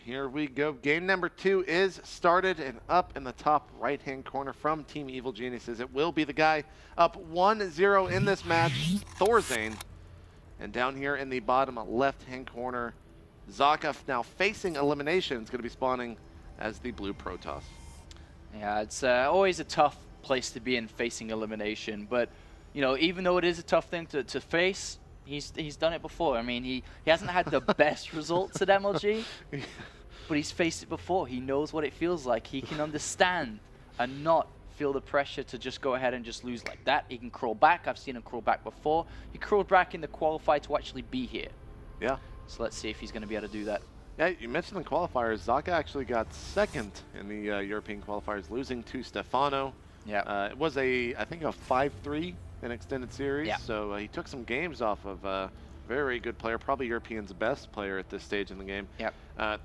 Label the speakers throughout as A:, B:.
A: here we go. Game number 2 is started, and up in the top right-hand corner from Team Evil Geniuses, it will be the guy up 1-0 in this match, Thorzain. And down here in the bottom left-hand corner, Socke now facing elimination. It's going to be spawning as the blue Protoss.
B: Yeah, it's always a tough place to be in, facing elimination. But, you know, even though it is a tough thing to face, he's done it before. I mean, he hasn't had the best results at MLG, but he's faced it before. He knows what it feels like. He can understand and not feel the pressure to just go ahead and just lose like that. He can crawl back. I've seen him crawl back before. He crawled back in the qualifier to actually be here. Yeah. So let's see if he's going to be able to do that.
A: Yeah, you mentioned the qualifiers. Socke actually got second in the European qualifiers, losing to Stefano.
B: Yeah.
A: It was I think a 5-3 in extended series.
B: Yeah.
A: So he took some games off of a very good player, probably European's best player at this stage in the game.
B: Yep.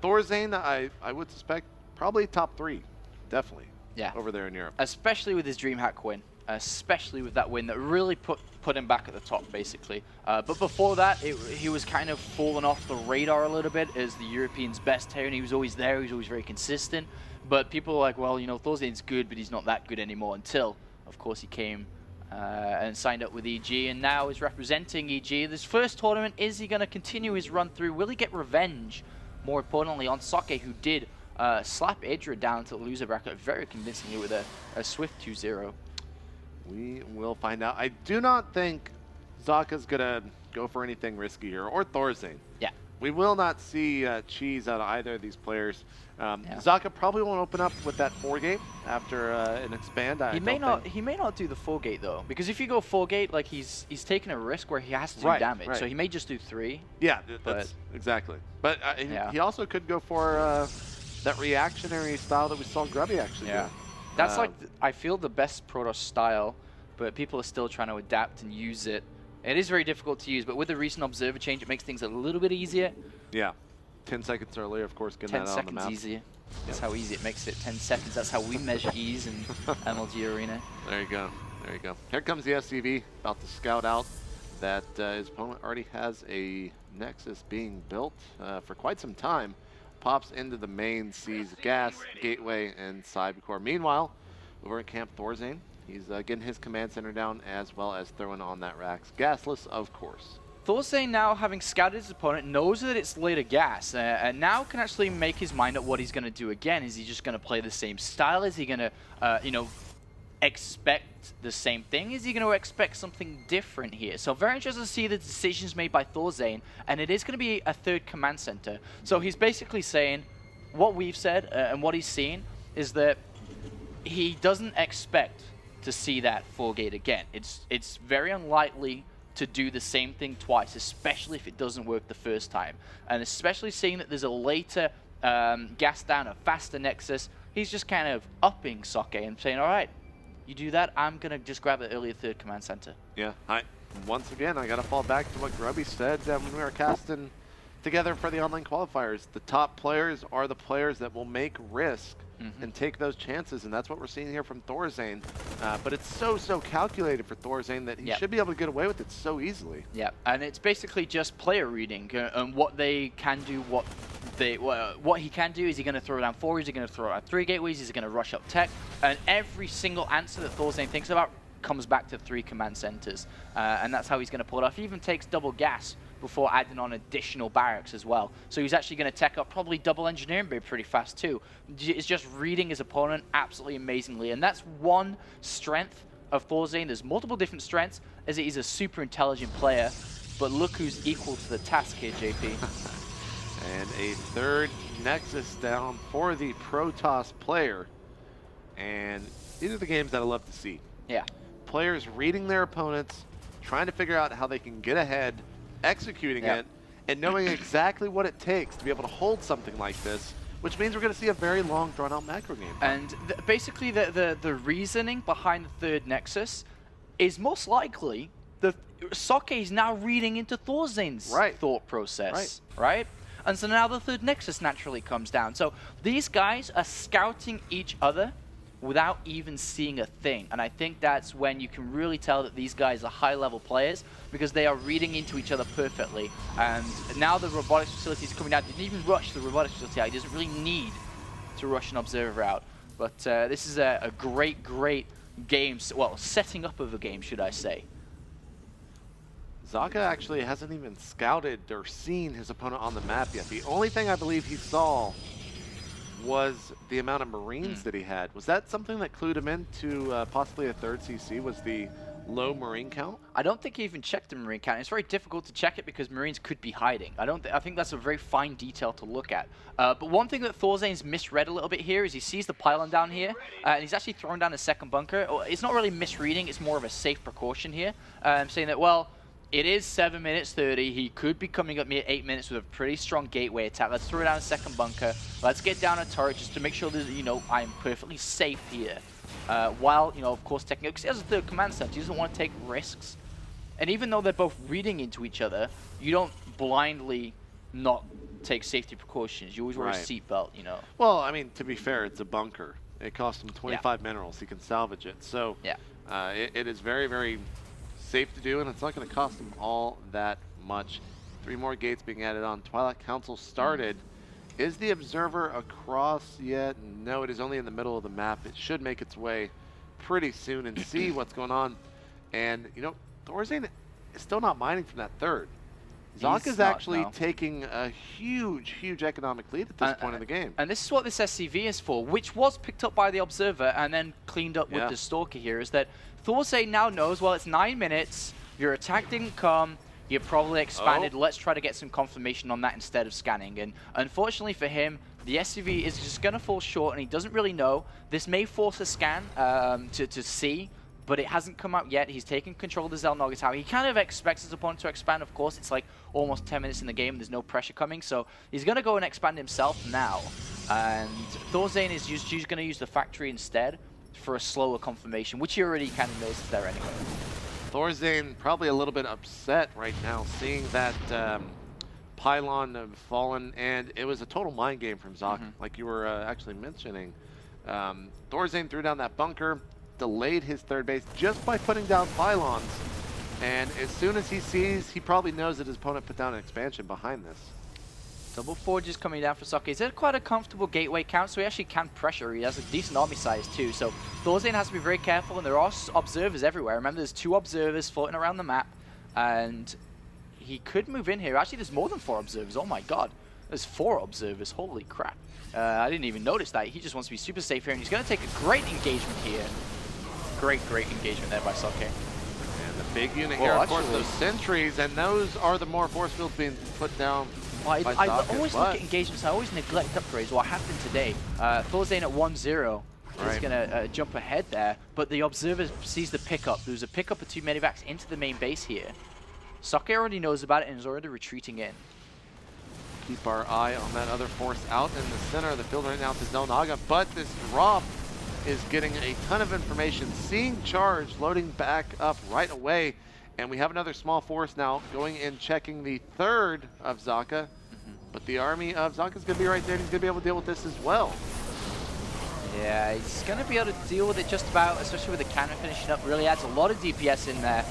A: Thorzain, I would suspect probably top 3, definitely.
B: Yeah.
A: Over there in Europe.
B: Especially with his DreamHack win. Especially with that win that really put him back at the top, basically. But before that, he was kind of falling off the radar a little bit as the European's best player, and he was always there. He was always very consistent. But people were like, well, you know, Thorzain's good, but he's not that good anymore until, of course, he came and signed up with EG, and now is representing EG. This first tournament, is he going to continue his run through? Will he get revenge, more importantly, on Socke, who did slap Idra down to the loser bracket very convincingly with a swift 2-0.
A: We will find out. I do not think Sokke's going to go for anything risky here, or Thorzain.
B: Yeah.
A: We will not see cheese out of either of these players. Socke probably won't open up with that 4-gate after an expand.
B: He may not do the 4-gate though, because if you go 4-gate, like he's taking a risk where he has to do damage.
A: Right.
B: So he may just do 3.
A: Yeah, that's exactly. But he also could go for that reactionary style that we saw Grubby actually do.
B: That's like, I feel, the best Protoss style, but people are still trying to adapt and use it. It is very difficult to use, but with the recent observer change, it makes things a little bit easier. Yeah.
A: 10 seconds earlier, of course, getting that on the map.
B: 10 seconds easier. That's how easy it makes it. 10 seconds. That's how we measure ease in MLG Arena.
A: There you go. There you go. Here comes the SCV, about to scout out that his opponent already has a Nexus being built for quite some time. Pops into the main, sees gas, gateway, and cybercore. Meanwhile, over at Camp Thorzain, he's getting his command center down as well as throwing on that racks. Gasless, of course.
B: Thorzain, now having scouted his opponent, knows that it's later gas, and now can actually make his mind up what he's going to do again. Is he just going to play the same style? Is he going to, you know, expect the same thing? Is he going to expect something different here? So very interested to see the decisions made by Thorzain, and it is going to be a third command center. So he's basically saying what we've said and what he's seen is that he doesn't expect to see that 4-gate again. It's very unlikely to do the same thing twice, especially if it doesn't work the first time. And especially seeing that there's a later gas down, a faster Nexus, he's just kind of upping Socke and saying, all right, you do that, I'm going to just grab the earlier third command center.
A: Yeah, once again, I got to fall back to what Grubby said when we were casting together for the online qualifiers. The top players are the players that will make risk and take those chances, and that's what we're seeing here from Thorzain. But it's so calculated for Thorzain that he should be able to get away with it so easily.
B: Yeah, and it's basically just player reading and what they can do, what he can do. Is he going to throw down 4? Is he going to throw out 3 gateways? Is he going to rush up tech? And every single answer that Thorzain thinks about comes back to 3 command centers, and that's how he's going to pull it off. He even takes double gas before adding on additional barracks as well. So he's actually going to tech up probably double engineering bay pretty fast too. It's just reading his opponent absolutely amazingly, and that's one strength of Thorzain. There's multiple different strengths, as he's a super intelligent player, but look who's equal to the task here, JP.
A: And a third Nexus down for the Protoss player. And these are the games that I love to see.
B: Yeah.
A: Players reading their opponents, trying to figure out how they can get ahead, executing it, and knowing exactly what it takes to be able to hold something like this, which means we're going to see a very long, drawn-out macro game.
B: And basically the reasoning behind the third Nexus is most likely Socke is now reading into Thorzain's thought process, right? And so now the third Nexus naturally comes down. So these guys are scouting each other without even seeing a thing. And I think that's when you can really tell that these guys are high-level players, because they are reading into each other perfectly. And now the robotics facility is coming down. He didn't even rush the robotics facility out. He doesn't really need to rush an observer out. But this is a great, great game. Well, setting up of a game, should I say.
A: Socke actually hasn't even scouted or seen his opponent on the map yet. The only thing I believe he saw was the amount of Marines that he had. Was that something that clued him into possibly a third CC, was the low Marine count?
B: I don't think he even checked the Marine count. It's very difficult to check it because Marines could be hiding. I think that's a very fine detail to look at. But one thing that Thorzain's misread a little bit here is he sees the pylon down here, and he's actually throwing down a second bunker. It's not really misreading, it's more of a safe precaution here. Saying that, well, it is 7 minutes 30. He could be coming up me at 8 minutes with a pretty strong gateway attack. Let's throw down a second bunker. Let's get down a turret just to make sure that, you know, I am perfectly safe here. While, you know, of course, taking it, because he has a third command center. He doesn't want to take risks. And even though they're both reading into each other, you don't blindly not take safety precautions. You always wear a seatbelt, you know.
A: Well, I mean, to be fair, it's a bunker. It costs him 25 minerals. He can salvage it. So it is very, very safe to do, and it's not going to cost him all that much. 3 more gates being added on. Twilight Council started. Is the observer across yet? No, it is only in the middle of the map. It should make its way pretty soon and see what's going on. And, you know, Thorzain is still not mining from that third. Socke is actually taking a huge, huge economic lead at this point in the game.
B: And this is what this SCV is for, which was picked up by the observer and then cleaned up with the Stalker here, is that Thorzain now knows, well, it's 9 minutes, your attack didn't come, you probably expanded, let's try to get some confirmation on that instead of scanning. And unfortunately for him, the SCV is just going to fall short, and he doesn't really know. This may force a scan to see, but it hasn't come out yet. He's taking control of the Xel'Naga Tower. He kind of expects his opponent to expand, of course. It's like almost 10 minutes in the game. There's no pressure coming, so he's going to go and expand himself now. And Thorzain is going to use the factory instead for a slower confirmation, which he already kind of knows is there anyway.
A: Thorzain probably a little bit upset right now, seeing that pylon have fallen, and it was a total mind game from Socke, like you were actually mentioning. Thorzain threw down that bunker, delayed his third base just by putting down pylons, and as soon as he sees, he probably knows that his opponent put down an expansion behind this.
B: Double forges coming down for Socke. Is it quite a comfortable gateway count, so he actually can pressure. He has a decent army size too, so Thorzain has to be very careful, and there are observers everywhere. Remember, there's 2 observers floating around the map, and he could move in here. Actually, there's more than 4 observers. Oh my god. There's 4 observers. Holy crap. I didn't even notice that. He just wants to be super safe here, and he's going to take a great engagement here. Great engagement there by Socke.
A: And the big unit here, of course, those sentries, and those are the more force fields being put down.
B: I always look at engagements. I always neglect upgrades. What happened today? Thorzain at 1-0 is going to jump ahead there, but the observer sees the pickup. There's a pickup of 2 medivacs into the main base here. Socke already knows about it and is already retreating in.
A: Keep our eye on that other force out in the center of the field right now to Xel'Naga, but this drop is getting a ton of information. Seeing charge, loading back up right away. And we have another small force now going in, checking the third of Socke. But the army of Socke is going to be right there, and he's going to be able to deal with this as well.
B: Yeah, he's going to be able to deal with it just about, especially with the cannon finishing up. Really adds a lot of DPS in there.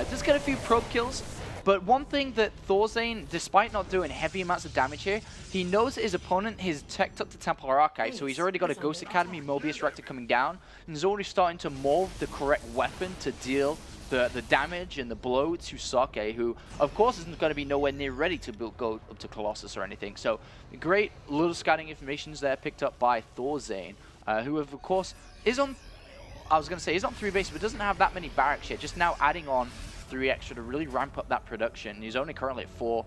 B: Just get a few probe kills. But one thing that Thorzain, despite not doing heavy amounts of damage here, he knows that his opponent is teched up to Templar Archive, so he's already got a Ghost Academy Mobius Rector coming down, and he's already starting to mold the correct weapon to deal the damage and the blow to Socke, who, of course, isn't going to be nowhere near ready to go up to Colossus or anything. So, great little scouting informations there picked up by Thorzain, who, of course, is on, I was going to say, is on 3 bases, but doesn't have that many barracks yet, just now adding on 3 extra to really ramp up that production. He's only currently at 4,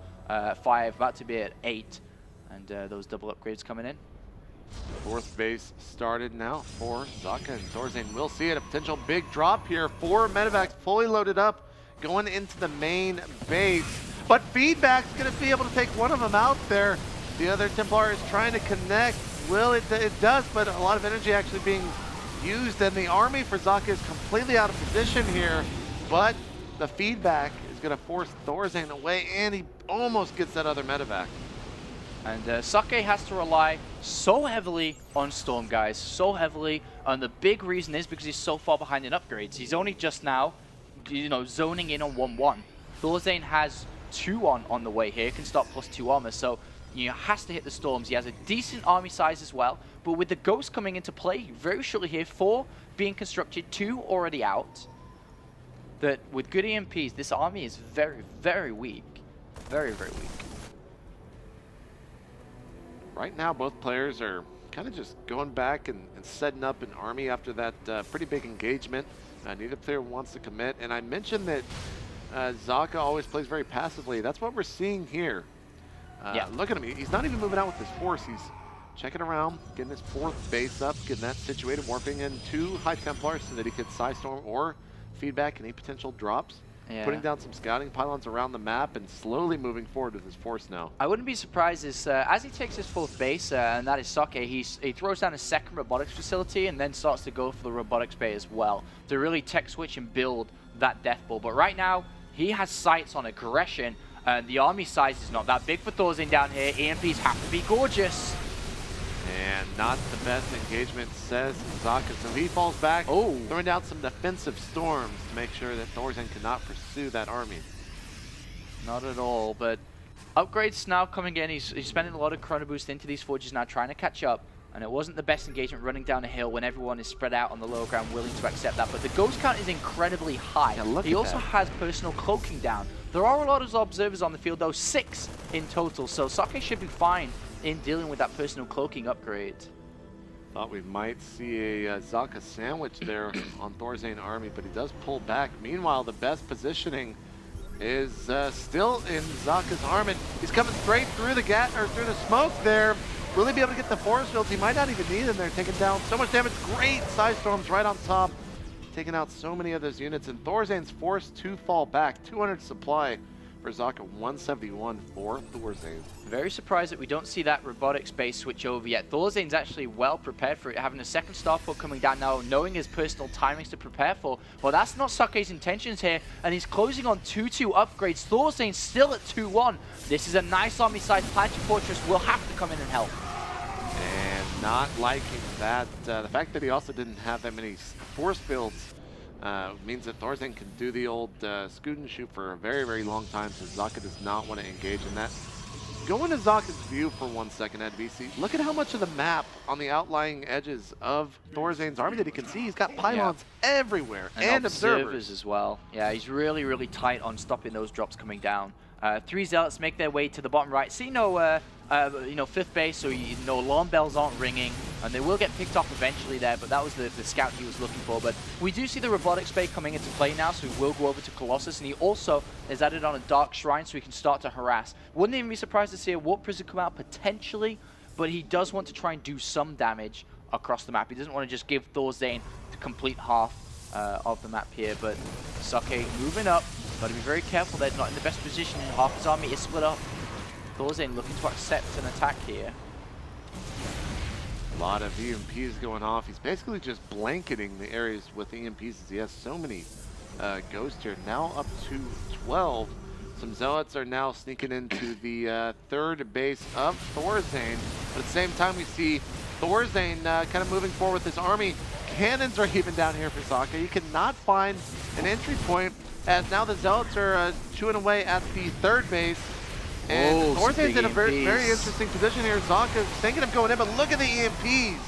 B: 5, about to be at 8, and those double upgrades coming in.
A: 4th base started now for Socke, and Thorzain will see it. A potential big drop here. 4 medevacs fully loaded up going into the main base. But Feedback's going to be able to take one of them out there. The other Templar is trying to connect. Will it? It does, but a lot of energy actually being used, and the army for Socke is completely out of position here. But the Feedback is going to force Thorzain away, and he almost gets that other medevac.
B: And Socke has to rely so heavily on Storm, guys, so heavily. And the big reason is because he's so far behind in upgrades. He's only just now, you know, zoning in on 1-1. Thorzain has 2 on the way here. He can stop +2 armor, so he has to hit the Storms. He has a decent army size as well, but with the Ghost coming into play very shortly here, 4 being constructed, 2 already out, that with good EMPs, this army is very, very weak. Very, very weak.
A: Right now, both players are kind of just going back and setting up an army after that pretty big engagement. Neither player wants to commit, and I mentioned that Socke always plays very passively. That's what we're seeing here.
B: Yeah.
A: Look at him. He's not even moving out with his force. He's checking around, getting his 4th base up, getting that situated, warping in 2 High Templars so that he could Psystorm or feedback any potential drops.
B: Yeah.
A: Putting down some scouting pylons around the map and slowly moving forward with his force now.
B: I wouldn't be surprised as he takes his 4th base, and that is Socke, he throws down a 2nd robotics facility and then starts to go for the robotics bay as well to really tech switch and build that death ball. But right now, he has sights on aggression. The army size is not that big for Thorzain down here. EMPs have to be gorgeous.
A: And not the best engagement, says Socke. So he falls back, throwing down some defensive storms to make sure that Thorzain cannot pursue that army.
B: Not at all, but upgrades now coming in. He's spending a lot of chrono boost into these forges now, trying to catch up. And it wasn't the best engagement running down a hill when everyone is spread out on the lower ground, willing to accept that. But the ghost count is incredibly high.
A: Yeah,
B: he also has personal cloaking down. There are a lot of observers on the field, though, 6 in total. So Socke should be fine in dealing with that personal cloaking upgrade.
A: Thought we might see a Socke sandwich there on Thorzain army, but he does pull back. Meanwhile, the best positioning is still in Socke's arm, and he's coming straight through the through the smoke there. Really be able to get the force fields. He might not even need them there, taking down so much damage. Great side storms right on top, taking out so many of those units, and Thorzain's forced to fall back. 200 supply for Socke, 171 for Thorzain.
B: Very surprised that we don't see that robotics base switch over yet. Thorzain's actually well prepared for it, having a 2nd starport coming down now, knowing his personal timings to prepare for. Well, that's not Socke's intentions here, and he's closing on 2-2 upgrades. Thorzain's still at 2-1. This is a nice army-sized Planetary Fortress. Will have to come in and help.
A: And not liking that. The fact that he also didn't have that many force fields means that Thorzain can do the old scoot and shoot for a very, very long time, so Socke does not want to engage in that. Go into Socke's view for 1 second at VC. Look at how much of the map on the outlying edges of Thorzain's army that he can see. He's got pylons everywhere and observers
B: as well. Yeah, he's really, really tight on stopping those drops coming down. 3 zealots make their way to the bottom right. See no, 5th base, so alarm bells aren't ringing, and they will get picked off eventually there, but that was the scout he was looking for. But we do see the robotics bay coming into play now, so we will go over to Colossus, and he also is added on a Dark Shrine, so he can start to harass. Wouldn't even be surprised to see a Warp Prison come out potentially, but he does want to try and do some damage across the map. He doesn't want to just give Thorzain the complete half of the map here, but Socke moving up. Got to be very careful. They're not in the best position. Half his army is split up. Thorzain looking to accept an attack here.
A: A lot of EMPs going off. He's basically just blanketing the areas with EMPs as he has so many ghosts here. Now up to 12. Some zealots are now sneaking into the 3rd base of Thorzain. But at the same time, we see Thorzain kind of moving forward with his army. Cannons are even down here for Socke. He cannot find an entry point, as now the zealots are chewing away at the 3rd base. And Thorzain's in a very, very interesting position here. Socke is thinking of going in, but look at the EMPs.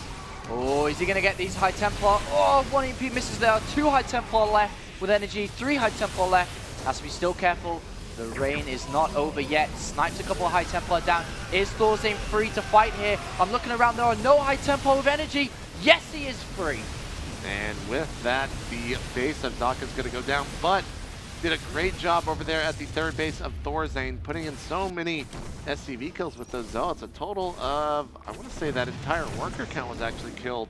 B: Oh, is he going to get these High Templar? Oh, 1 EMP misses there. 2 High Templar left with energy. 3 High Templar left. Has to be still careful. The rain is not over yet. Snipes a couple of High Templar down. Is Thorzain free to fight here? I'm looking around. There are no High Templar with energy. Yes, he is free.
A: And with that, the base of Socke is going to go down, but did a great job over there at the 3rd base of Thorzain, putting in so many SCV kills with those zealots. A total of, I want to say that entire worker count was actually killed.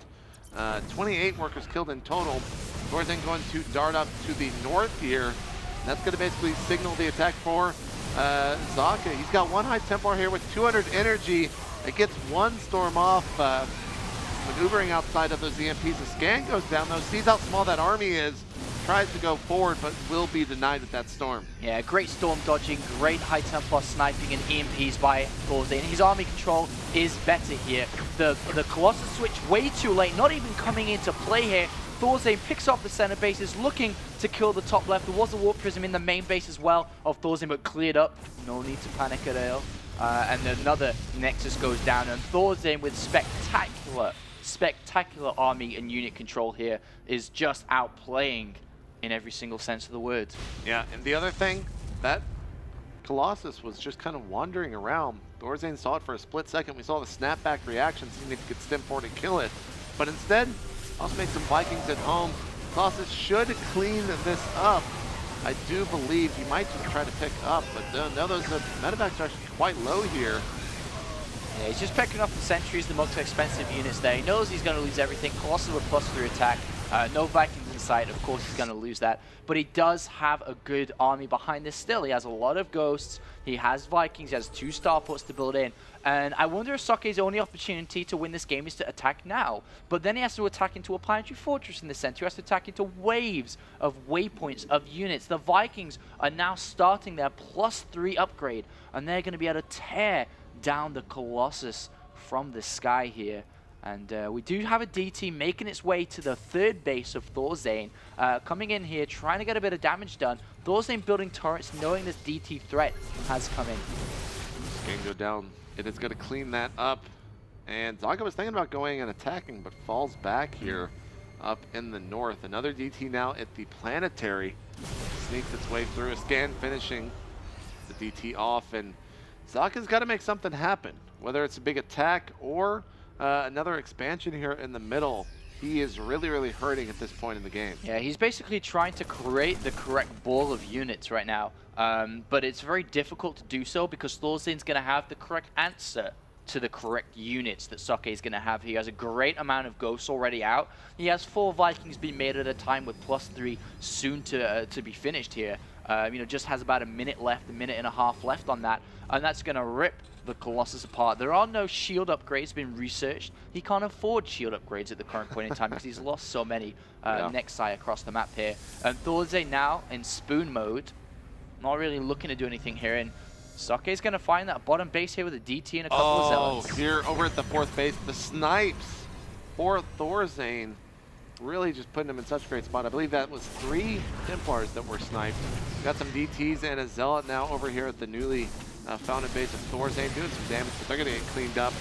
A: 28 workers killed in total. Thorzain going to dart up to the north here. That's going to basically signal the attack for Socke. He's got 1 High Templar here with 200 energy. It gets 1 storm off, maneuvering outside of those EMPs. The scan goes down though, sees how small that army is. tries to go forward, but will be denied with that storm.
B: Yeah, great storm dodging, great high Templar sniping and EMPs by Thorzain. His army control is better here. The Colossus switch way too late, not even coming into play here. Thorzain picks off the center base, is looking to kill the top left. There was a warp prism in the main base as well of Thorzain, but cleared up. No need to panic at all. And another Nexus goes down, and Thorzain with spectacular army and unit control here is just outplaying in every single sense of the word.
A: Yeah, and the other thing, that Colossus was just kind of wandering around. Thorzain saw it for a split second. We saw the snapback reaction, seeing if he could stem forward and kill it. But instead, also make some Vikings at home. Colossus should clean this up. I do believe he might just try to pick up, but no, those medevacs are actually quite low here.
B: Yeah, he's just picking up the sentries, the most expensive units there. He knows he's going to lose everything. Colossus with +3 attack. No Vikings in sight. Of course, he's going to lose that. But he does have a good army behind this still. He has a lot of ghosts. He has Vikings. He has 2 starports to build in. And I wonder if Socke's only opportunity to win this game is to attack now. But then he has to attack into a planetary fortress in the center. He has to attack into waves of waypoints of units. The Vikings are now starting their +3 upgrade. And they're going to be able to tear down the Colossus from the sky here. And we do have a DT making its way to the 3rd base of Thorzain. Coming in here, trying to get a bit of damage done. Thorzain building turrets, knowing this DT threat has come in.
A: This game go down. It is going to clean that up. And Socke was thinking about going and attacking, but falls back here up in the north. Another DT now at the planetary. Sneaks its way through a scan, finishing the DT off. And Socke's got to make something happen, whether it's a big attack or another expansion here in the middle. He is really hurting at this point in the game.
B: Yeah, he's basically trying to create the correct ball of units right now. But it's very difficult to do so because Thorzain's going to have the correct answer to the correct units that Socke is going to have. He has a great amount of ghosts already out. He has 4 Vikings being made at a time with +3 soon to be finished here. You know, just has about a minute left, a minute and a half left on that. And that's going to rip the Colossus apart. There are no shield upgrades been researched. He can't afford shield upgrades at the current point in time because he's lost so many Nexi across the map here. And Thorzain now in spoon mode, not really looking to do anything here. And Socke is going to find that bottom base here with a DT and a couple of zealots.
A: Oh, here over at the 4th base, the snipes for Thorzain. Really just putting him in such a great spot. I believe that was 3 Templars that were sniped. Got some DTs and a zealot now over here at the newly founded base of Thorzain, doing some damage, but they're going to get cleaned up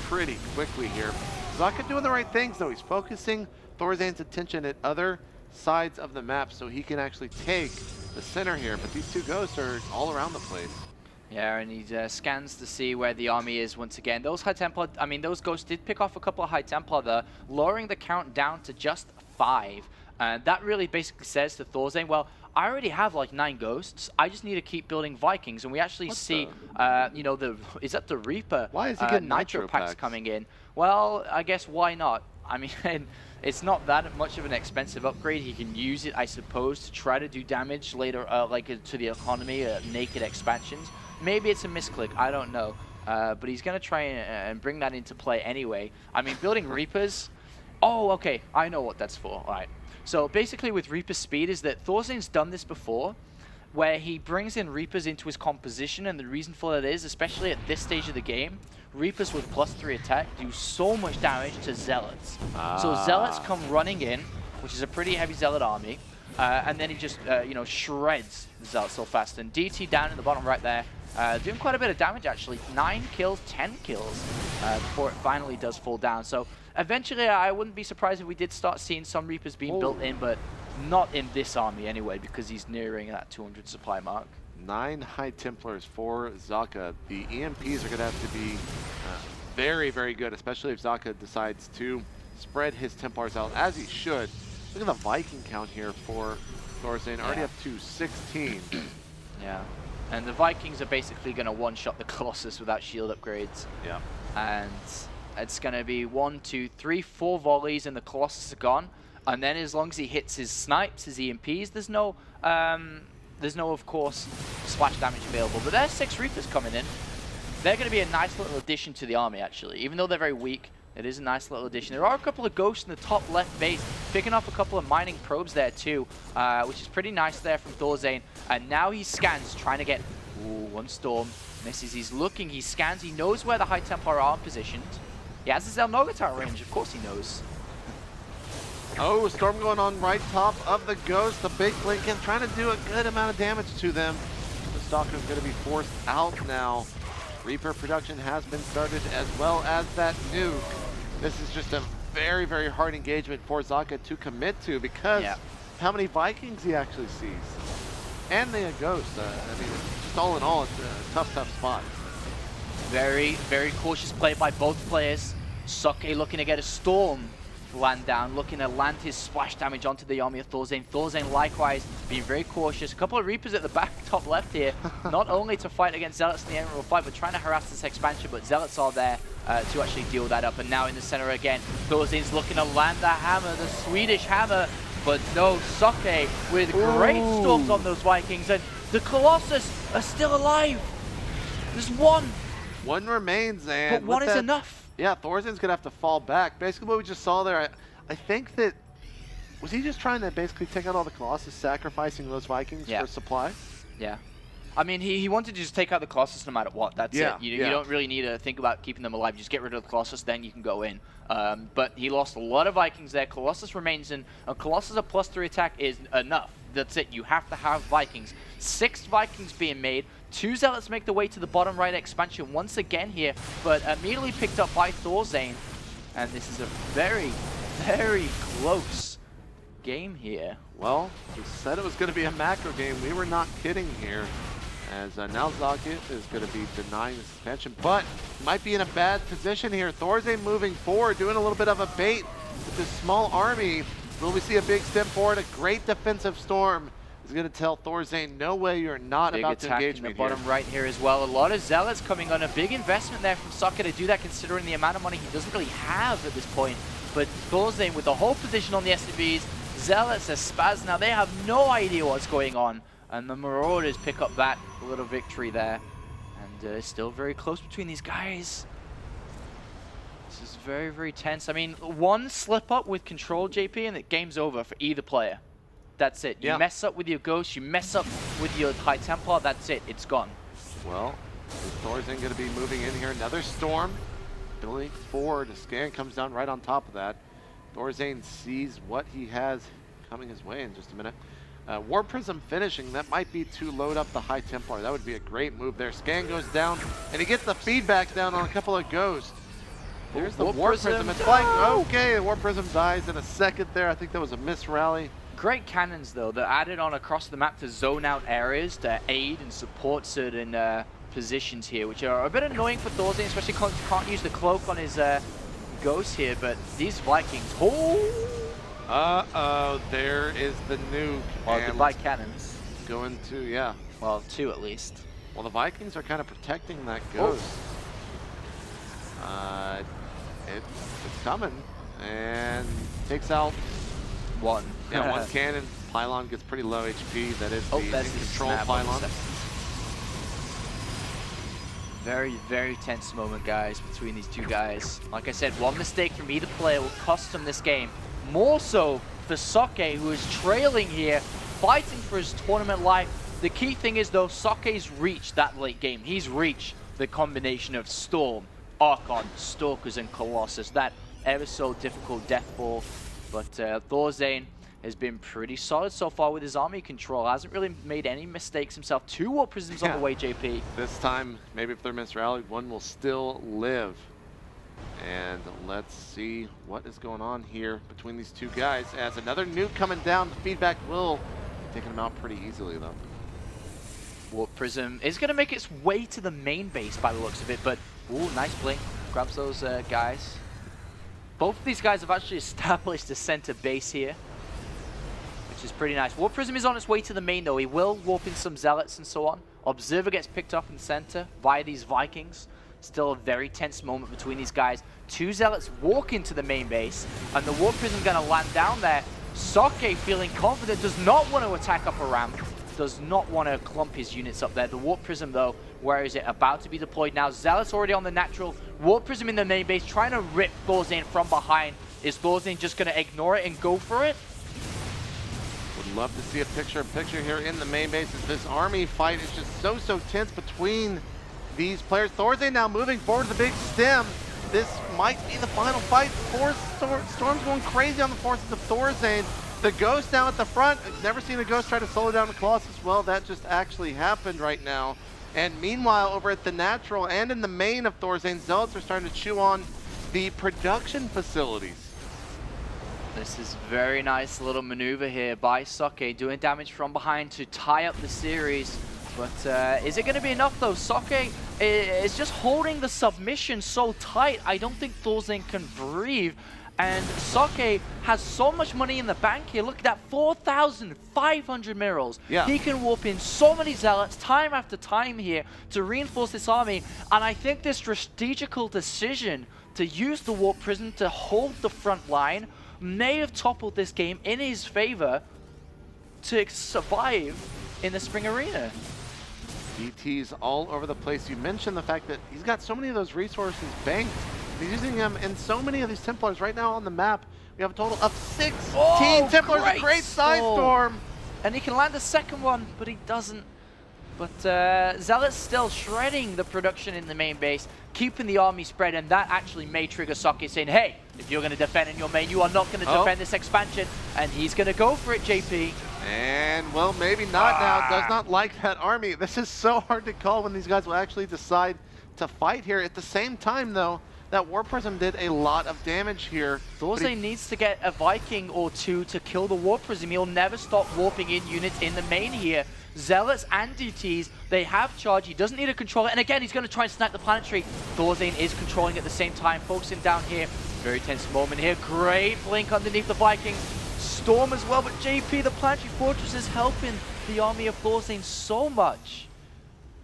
A: pretty quickly here. Socke doing the right things, though. He's focusing Thorzain's attention at other sides of the map so he can actually take the center here. But these 2 ghosts are all around the place.
B: Yeah, and he scans to see where the army is once again. Those High Templar, I mean, those ghosts did pick off a couple of High Templar there, lowering the count down to just 5. And that really basically says to Thorzain, well, I already have like 9 ghosts. I just need to keep building Vikings. And we actually see, you know, is that the Reaper?
A: Why is he getting
B: Nitro packs coming in? Well, I guess why not? I mean, it's not that much of an expensive upgrade. He can use it, I suppose, to try to do damage later, like to the economy, naked expansions. Maybe it's a misclick, I don't know. But he's going to try and bring that into play anyway. I mean, building Reapers... Oh, okay, I know what that's for. All right. So basically with Reaper speed is that Thorzain's done this before, where he brings in Reapers into his composition, and the reason for that is, especially at this stage of the game, Reapers with +3 attack do so much damage to Zealots. So Zealots come running in, which is a pretty heavy Zealot army, and then he just, you know, shreds the Zealots so fast. And DT down in the bottom right there, doing quite a bit of damage actually. 9 kills, 10 kills before it finally does fall down. So eventually I wouldn't be surprised if we did start seeing some Reapers being built in, but not in this army anyway, because he's nearing that 200 supply mark. 9
A: High Templars for Socke. The EMPs are going to have to be very good, especially if Socke decides to spread his Templars out, as he should. Look at the Viking count here for Thorzain, already up to 16.
B: Yeah, and the Vikings are basically going to one-shot the Colossus without shield upgrades.
A: Yeah.
B: And it's going to be 1, 2, 3, 4 volleys and the Colossus are gone. And then as long as he hits his snipes, his EMPs, there's no, of course, splash damage available. But there's 6 Reapers coming in. They're going to be a nice little addition to the army, actually. Even though they're very weak, It is a nice little addition. There are a couple of ghosts in the top left base, picking off a couple of mining probes there too, which is pretty nice there from Thorzain. And now he scans, trying to get one storm. Misses, he's looking, he scans, he knows where the High Templar are positioned. He has his El Nogatar range, of course he knows.
A: Oh, storm going on right top of the ghost. The big Blinken trying to do a good amount of damage to them. The Stalker is going to be forced out now. Reaper production has been started, as well as that nuke. This is just a very, very hard engagement for Socke to commit to, because how many Vikings he actually sees. And the ghost. I mean, just all in all, it's a tough, tough spot.
B: Very, very cautious play by both players. Socke looking to get a storm land down, looking to land his splash damage onto the army of Thorzain. Thorzain likewise being very cautious. A couple of Reapers at the back, top left here, not only to fight against Zealots in the Emerald fight, but trying to harass this expansion, but Zealots are there to actually deal that up. And now in the center again, Thorzain's looking to land the hammer, the Swedish hammer, but no, Socke with great storms on those Vikings, and the Colossus are still alive. There's one.
A: One remains, and
B: but one is enough.
A: Yeah, Thorzain's gonna have to fall back. Basically what we just saw there, I think that, was he just trying to basically take out all the Colossus, sacrificing those Vikings for supply?
B: Yeah. I mean, he wanted to just take out the Colossus no matter what. That's it. You don't really need to think about keeping them alive. Just get rid of the Colossus, then you can go in. But he lost a lot of Vikings there. Colossus remains in. A Colossus a +3 attack is enough. That's it. You have to have Vikings. 6 Vikings being made. 2 Zealots make their way to the bottom right expansion once again here, but immediately picked up by Thorzain. And this is a very, very close game here.
A: Well, we said it was going to be a macro game. We were not kidding here. As now Socke is going to be denying this expansion, but might be in a bad position here. Thorzain moving forward, doing a little bit of a bait with this small army. Will we see a big step forward? A great defensive storm is going to tell Thorzain, no way, you're not about to engage me here.
B: Big attack in the bottom right here as well. A lot of Zealots coming on. A big investment there from Socke to do that, considering the amount of money he doesn't really have at this point. But Thorzain with the whole position on the SCVs, Zealots are spaz now. They have no idea what's going on. And the Marauders pick up that little victory there. And it's still very close between these guys. This is very, very tense. I mean, one slip up with control, JP, and the game's over for either player. That's it. You mess up with your Ghost, you mess up with your High Templar, that's it. It's gone.
A: Well, Thorzain going to be moving in here. Another storm. Building forward. A scan comes down right on top of that. Thorzain sees what he has coming his way in just a minute. War Prism finishing. That might be to load up the High Templar. That would be a great move there. Scan goes down, and he gets the feedback down on a couple of Ghosts. There's the War Prism. It's flying. Okay, the War Prism dies in a second there. I think that was a miss rally.
B: Great cannons, though, that added on across the map to zone out areas to aid and support certain positions here, which are a bit annoying for Thorzain, especially because he can't use the cloak on his Ghost here. But these Vikings,
A: there is the nuke.
B: Well, goodbye cannons.
A: Going to,
B: well, 2 at least.
A: Well, the Vikings are kind of protecting that Ghost. It's coming, and takes out
B: one.
A: Yeah, one cannon. Pylon gets pretty low HP. That is the control pylon.
B: Very, very tense moment, guys, between these two guys. Like I said, one mistake from either player will cost them this game. More so for Socke, who is trailing here, fighting for his tournament life. The key thing is, though, Socke's reached that late game. He's reached the combination of Storm, Archon, Stalkers, and Colossus. That ever so difficult death ball. But Thorzain has been pretty solid so far with his army control. Hasn't really made any mistakes himself. 2 War Prisms on the way, JP.
A: This time, maybe if they're misrallied, one will still live. And let's see what is going on here between these two guys. As another nuke coming down, the feedback will take him out pretty easily, though.
B: Warp Prism is going to make its way to the main base by the looks of it, but ooh, nice blink. Grabs those guys. Both of these guys have actually established a center base here, which is pretty nice. Warp Prism is on its way to the main, though. He will warp in some Zealots and so on. Observer gets picked up in the center via these Vikings. Still a very tense moment between these guys. 2 Zealots walk into the main base, and the Warp Prism going to land down there. Socke, feeling confident, does not want to attack up a ramp. does not want to clump his units up there. The Warp Prism, though, where is it? About to be deployed now. Zealot's already on the natural. Warp Prism in the main base, trying to rip Thorzain from behind. Is Thorzain just going to ignore it and go for it?
A: Would love to see a picture-in-picture here in the main base as this army fight is just so tense between these players. Thorzain now moving forward to the big stem. This might be the final fight. Storm's going crazy on the forces of Thorzain. The Ghost now at the front. I've never seen a Ghost try to slow down the Colossus. Well, that just actually happened right now. And meanwhile, over at the natural and in the main of Thorzain, Zealots are starting to chew on the production facilities.
B: This is very nice little maneuver here by Socke, doing damage from behind to tie up the series. But is it going to be enough though? Socke is just holding the submission so tight. I don't think Thorzain can breathe. And Socke has so much money in the bank here. Look at that, 4,500 minerals.
A: Yeah.
B: He can warp in so many zealots time after time here to reinforce this army. And I think this strategical decision to use the Warp Prism to hold the front line may have toppled this game in his favor to survive in the Spring Arena.
A: DTs all over the place. You mentioned the fact that he's got so many of those resources banked. He's using them in so many of these Templars right now on the map. We have a total of 16 Templars, a great side storm.
B: And he can land a second one, but he doesn't. But Zealot's still shredding the production in the main base, keeping the army spread, and that actually may trigger Socke saying, hey, if you're going to defend in your main, you are not going to defend this expansion. And he's going to go for it, JP.
A: And, well, maybe not now. Does not like that army. This is so hard to call when these guys will actually decide to fight here. At the same time, though, that Warp Prism did a lot of damage here.
B: Thorzain needs to get a Viking or two to kill the Warp Prism. He'll never stop warping in units in the main here. Zealots and DTs, they have charge. He doesn't need to control it. And again, he's going to try and snipe the planetary. Thorzain is controlling at the same time, focusing down here. Very tense moment here. Great blink underneath the Viking. Storm as well, but JP, the planetary fortress, is helping the army of Thorzain so much.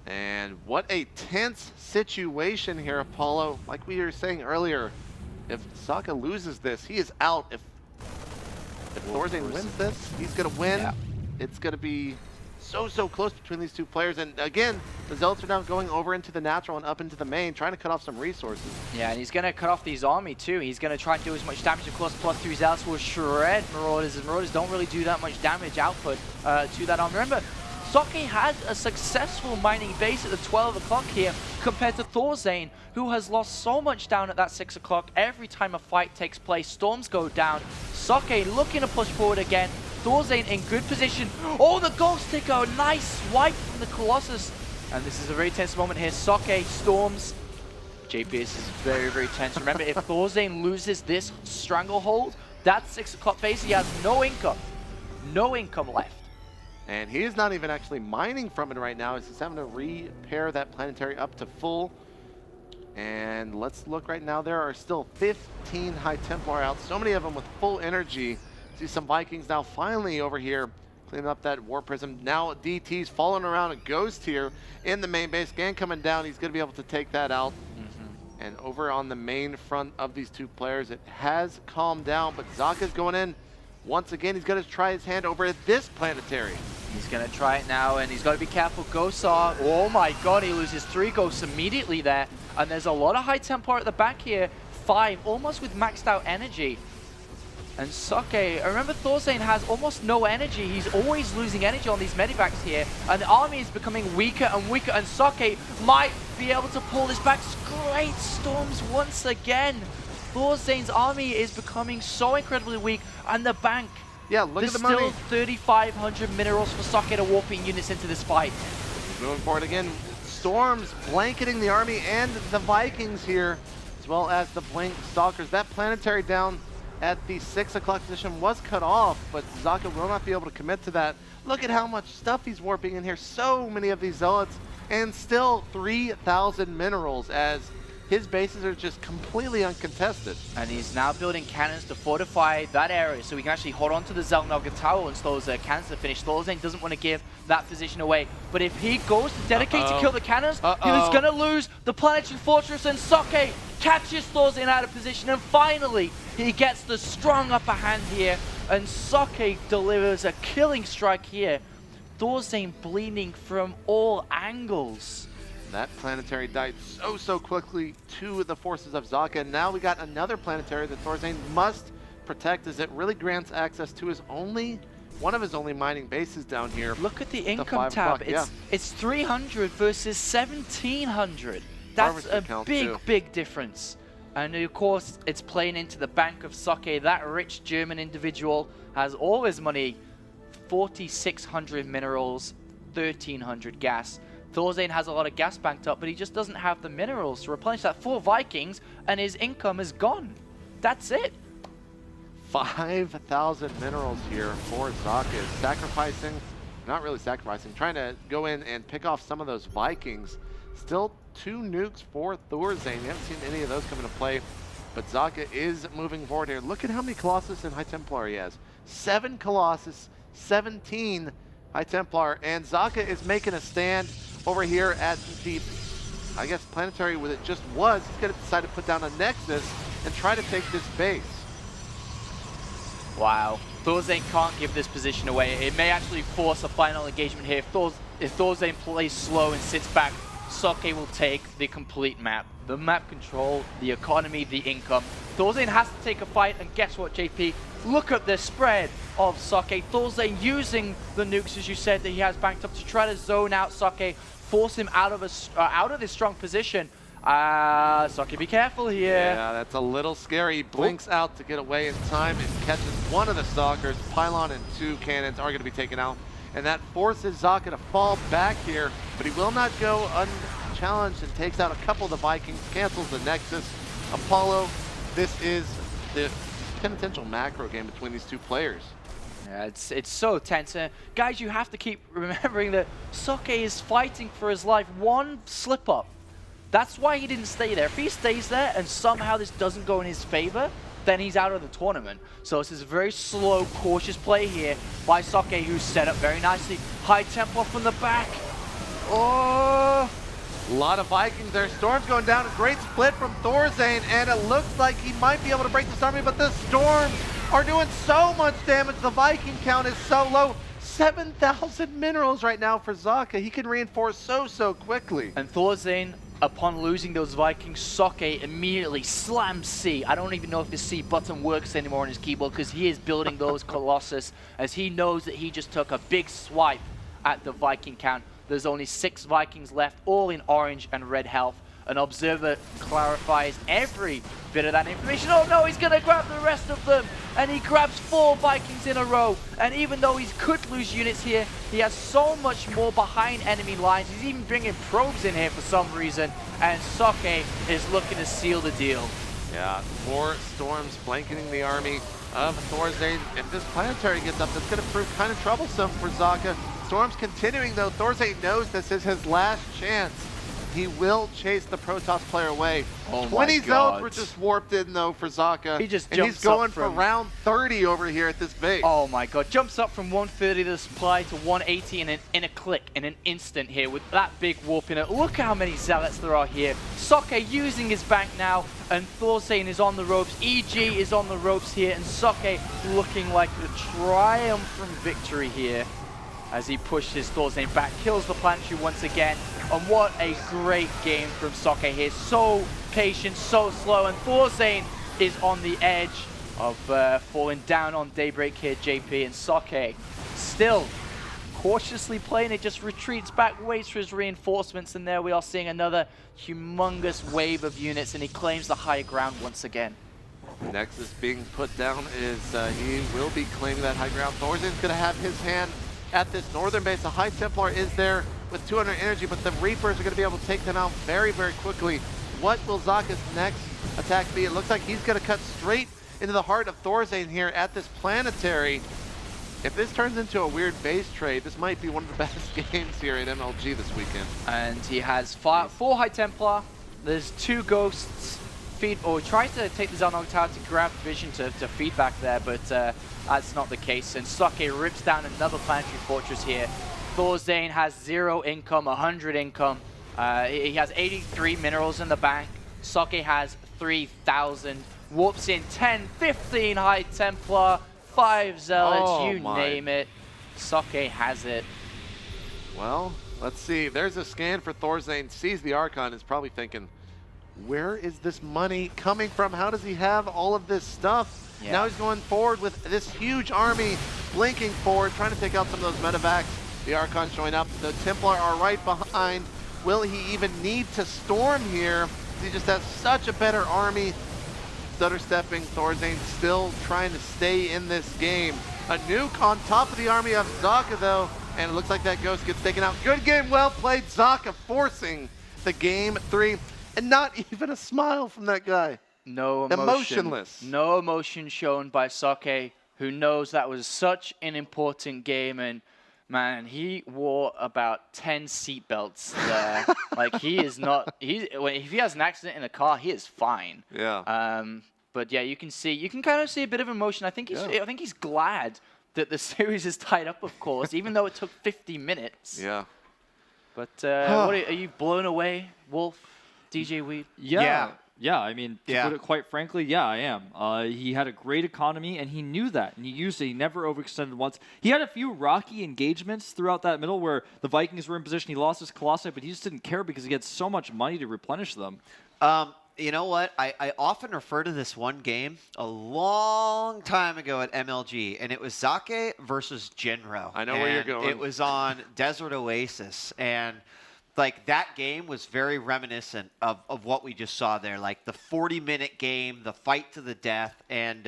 A: And what a tense situation here, Apollo. Like we were saying earlier, if Socke loses this, he is out. If Thorzain wins this, he's going to win. Yeah. It's going to be so close between these two players. And again, the Zealots are now going over into the natural and up into the main, trying to cut off some resources. Yeah, and he's going to cut off these army too. He's going to try and do as much damage. Of course, +3 Zealots will shred Marauders, and Marauders don't really do that much damage output to that army. Remember, Socke had a successful mining base at the 12 o'clock here compared to Thorzain, who has lost so much down at that 6 o'clock. Every time a fight takes place, storms go down. Socke looking to push forward again. Thorzain in good position. Oh, the Ghost Ticker, nice swipe from the Colossus. And this is a very tense moment here. Socke storms. JP, this is very tense. Remember, if Thorzain loses this stranglehold, that 6 o'clock base, he has no income. No income left. And he is not even actually mining from it right now. He's just having to repair that planetary up to full. And let's look right now. There are still 15 High Templar out. So many of them with full energy. See some Vikings now finally over here cleaning up that Warp Prism. Now DT's following around a Ghost here in the main base. Gan coming down. He's going to be able to take that out. And over on the main front of these two players, it has calmed down. But Zaka's going in. Once again, he's going to try his hand over at this planetary.
B: He's going to try it now, and he's got to be careful. Ghosts are... Oh my god, he loses 3 Ghosts immediately there. And there's a lot of High Templar at the back here. 5, almost with maxed out energy. And Socke, remember Thorzain has almost no energy. He's always losing energy on these medivacs here. And the army is becoming weaker and weaker. And Socke might be able to pull this back. Great storms once again. Thorzain's army is becoming so incredibly weak. And the bank.
A: Yeah, look at the money.
B: There's still 3,500 minerals for Socke to warping units into this fight.
A: He's moving forward again. Storms blanketing the army and the Vikings here, as well as the Blink Stalkers. That planetary down at the 6 o'clock position was cut off, but Zaka will not be able to commit to that. Look at how much stuff he's warping in here. So many of these Zealots, and still 3,000 minerals as his bases are just completely uncontested.
B: And he's now building cannons to fortify that area so we can actually hold on to the Zeltnaga Tower and those cannons to finish. Thorzain doesn't want to give that position away. But if he goes to dedicate to kill the cannons, he's going to lose the planetary fortress, and Socke catches Thorzain out of position, and finally he gets the strong upper hand here, and Socke delivers a killing strike here Thorzain bleeding from all angles.
A: That planetary died so quickly to the forces of Socke, and now we got another planetary that Thorzain must protect, as it really grants access to his one of his only mining bases down here.
B: Look at the income tab. It's 300 versus 1700. That's a big difference. And of course, it's playing into the bank of Socke. That rich German individual has all his money, 4,600 minerals, 1,300 gas. Thorzain has a lot of gas banked up, but he just doesn't have the minerals to replenish that. 4 Vikings, and his income is gone. That's it.
A: 5,000 minerals here for Socke. Sacrificing, not really sacrificing, trying to go in and pick off some of those Vikings. Still 2 nukes for Thorzain. We haven't seen any of those come into play, but Socke is moving forward here. Look at how many Colossus and High Templar he has. 7 Colossus, 17 High Templar, and Socke is making a stand over here at the, I guess, planetary where it just was. He's going to decide to put down a Nexus and try to take this base.
B: Wow. Thorzain can't give this position away. It may actually force a final engagement here. If Thorzain plays slow and sits back, Socke will take the complete map. The map control, the economy, the income. Thorzain has to take a fight, and guess what, JP? Look at the spread of Socke. Thorzain using the nukes, as you said, that he has banked up to try to zone out Socke, force him out of this strong position. Socke, be careful here.
A: Yeah, that's a little scary. He blinks out to get away in time and catches one of the stalkers. Pylon and 2 cannons are going to be taken out, and that forces Socke to fall back here, but he will not go unchallenged and takes out a couple of the Vikings, cancels the Nexus. Apollo, this is the penitential macro game between these 2 players.
B: Yeah, it's so tense. Guys, you have to keep remembering that Socke is fighting for his life. One slip up. That's why he didn't stay there. If he stays there and somehow this doesn't go in his favor, then he's out of the tournament. So this is a very slow, cautious play here by Socke, who's set up very nicely. High Templar from the back. Oh!
A: A lot of Vikings there. Storm's going down. A great split from Thorzain, and it looks like he might be able to break this army, but the Storms are doing so much damage. The Viking count is so low. 7,000 minerals right now for Socke. He can reinforce so quickly.
B: And Thorzain, upon losing those Vikings, Socke immediately slams C. I don't even know if the C button works anymore on his keyboard, because he is building those Colossus, as he knows that he just took a big swipe at the Viking count. There's only 6 Vikings left, all in orange and red health. An observer clarifies every bit of that information. Oh no, he's going to grab the rest of them. And he grabs 4 Vikings in a row. And even though he could lose units here, he has so much more behind enemy lines. He's even bringing probes in here for some reason. And Socke is looking to seal the deal.
A: Yeah, 4 Storms blanketing the army of Thorzain. If this planetary gets up, that's going to prove kind of troublesome for Socke. Storm's continuing though. Thorzain knows this is his last chance. He will chase the Protoss player away.
B: Oh
A: 20 zones were just warped in though for Socke.
B: He just
A: and he's going for round 30 over here at this base.
B: Oh my god, jumps up from 130 to the supply to 180 in a click, in an instant here with that big warp in it. Look how many zealots there are here. Socke using his bank now, and Thorzain is on the ropes. EG is on the ropes here, and Socke looking like a triumphant victory here as he pushes Thorzain back, kills the planetary once again. And what a great game from Socke here. So patient, so slow, and Thorzain is on the edge of falling down on Daybreak here, JP. And Socke still cautiously playing it, just retreats back, waits for his reinforcements, and there we are seeing another humongous wave of units, and he claims the high ground once again.
A: Nexus being put down is he will be claiming that high ground. Thorzain's going to have his hand at this northern base. The High Templar is there with 200 energy, but the Reapers are going to be able to take them out very quickly. What will Socke's next attack be? It looks like he's going to cut straight into the heart of Thorzain here at this planetary. If this turns into a weird base trade, this might be one of the best games here at MLG this weekend.
B: And he has 4 High Templar. There's 2 Ghosts. He tries to take the Zelnog Tower to grab vision to feed back there, but that's not the case. And Socke rips down another planetary fortress here. Thorzain has 0 income, 100 income. He has 83 minerals in the bank. Socke has 3,000. Warps in 10, 15 High Templar, 5 Zealots, you name it. Socke has it.
A: Well, let's see. There's a scan for Thorzain. Sees the Archon. Is probably thinking, where is this money coming from? How does he have all of this stuff?
B: Yeah.
A: Now he's going forward with this huge army, blinking forward, trying to take out some of those medevacs. The Archon showing up. The Templar are right behind. Will he even need to storm here? He just has such a better army. Stutter stepping. Thorzain still trying to stay in this game. A nuke on top of the army of Socke, though, and it looks like that ghost gets taken out. Good game, well played. Socke forcing the game 3, and not even a smile from that guy.
B: No emotion.
A: Emotionless.
B: No emotion shown by Socke, who knows that was such an important game, and man, he wore about 10 seatbelts there. Like, he is not. If he has an accident in a car, he is fine.
A: Yeah.
B: But yeah, you can kind of see a bit of emotion. I think he's glad that the series is tied up, of course, even though it took 50 minutes.
A: Yeah.
B: But what are you blown away, Wolf, DJ Weed?
C: Yeah. I mean, to put it quite frankly, yeah, I am. He had a great economy, and he knew that, and he used it. He never overextended once. He had a few rocky engagements throughout that middle where the Vikings were in position. He lost his Colossi, but he just didn't care because he had so much money to replenish them.
D: You know what? I often refer to this one game a long time ago at MLG, and it was Socke versus Genro.
A: I know where you're going.
D: It was on Desert Oasis, and like that game was very reminiscent of what we just saw there. Like the 40-minute game, the fight to the death, and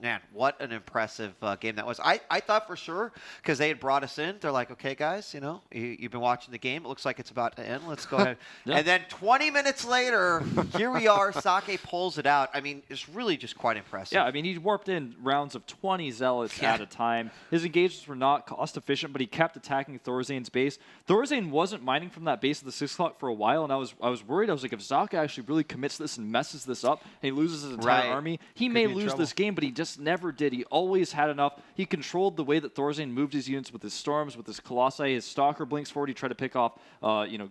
D: man, what an impressive game that was. I thought for sure, because they had brought us in, they're like, okay, guys, you know, you've been watching the game. It looks like it's about to end. Let's go ahead.
C: Yeah.
D: And then 20 minutes later, here we are. Socke pulls it out. I mean, it's really just quite impressive.
C: Yeah, I mean, he warped in rounds of 20 Zealots at a time. His engagements were not cost efficient, but he kept attacking Thorzain's base. Thorzain wasn't mining from that base at the 6 o'clock for a while, and I was worried. I was like, if Socke actually really commits this and messes this up, and he loses his entire army, he may lose this game, but he just never did. He always had enough. He controlled the way that Thorzain moved his units with his storms, with his Colossi. His Stalker blinks forward. He tried to pick off,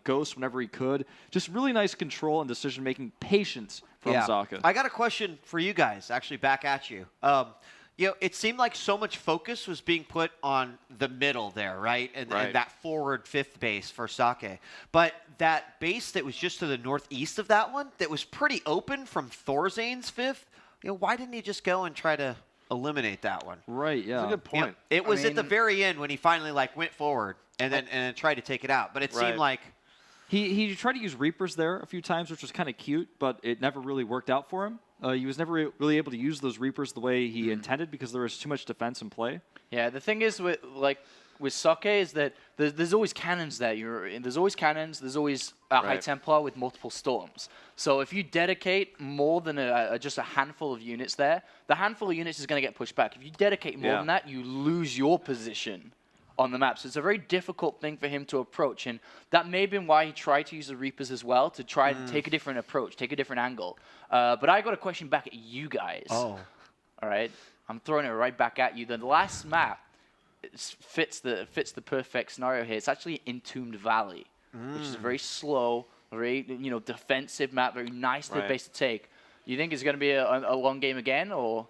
C: ghosts whenever he could. Just really nice control and decision-making, patience from Socke.
D: I got a question for you guys, actually, back at you. You know, it seemed like so much focus was being put on the middle there, right? And that forward 5th base for Socke. But that base that was just to the northeast of that one, that was pretty open from Thorzain's 5th, you know, why didn't he just go and try to eliminate that one?
C: Right, yeah.
A: That's a good point.
D: You know, it was at the very end when he finally went forward and then tried to take it out. But it seemed like
C: he tried to use Reapers there a few times, which was kind of cute, but it never really worked out for him. He was never really able to use those Reapers the way he intended because there was too much defense in play.
B: Yeah, the thing is with Socke is that there's always cannons there. There's always cannons. There's always a High Templar with multiple storms. So if you dedicate more than just a handful of units there, the handful of units is going to get pushed back. If you dedicate more than that, you lose your position on the map. So it's a very difficult thing for him to approach, and that may have been why he tried to use the Reapers as well, to try to take a different approach, take a different angle. But I got a question back at you guys.
D: Oh.
B: All right? I'm throwing it right back at you. The last map fits the perfect scenario here. It's actually Entombed Valley, which is a very slow, very defensive map, very nice base to take. You think it's going to be a long game again, or?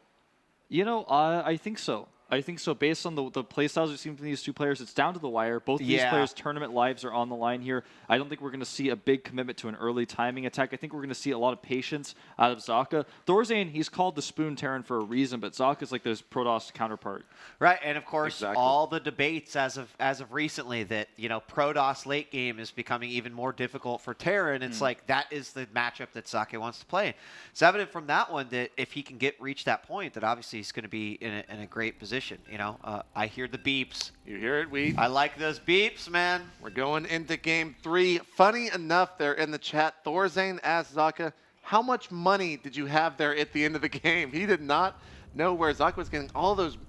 C: I think so. I think so. Based on the playstyles we've seen from these two players, it's down to the wire. Both of these players' tournament lives are on the line here. I don't think we're going to see a big commitment to an early timing attack. I think we're going to see a lot of patience out of Socke. Thorzain, he's called the Spoon Terran for a reason, but Socke is like this Protoss counterpart.
D: Right, and of course, all the debates as of recently that Protoss late game is becoming even more difficult for Terran. It's like that is the matchup that Socke wants to play. It's evident from that one that if he can reach that point, that obviously he's going to be in a great position. I hear the beeps.
A: You hear it, Weed?
D: I like those beeps, man.
A: We're going into game 3. Funny enough, they're in the chat. Thorzain asked Socke, how much money did you have there at the end of the game? He did not know where Socke was getting all those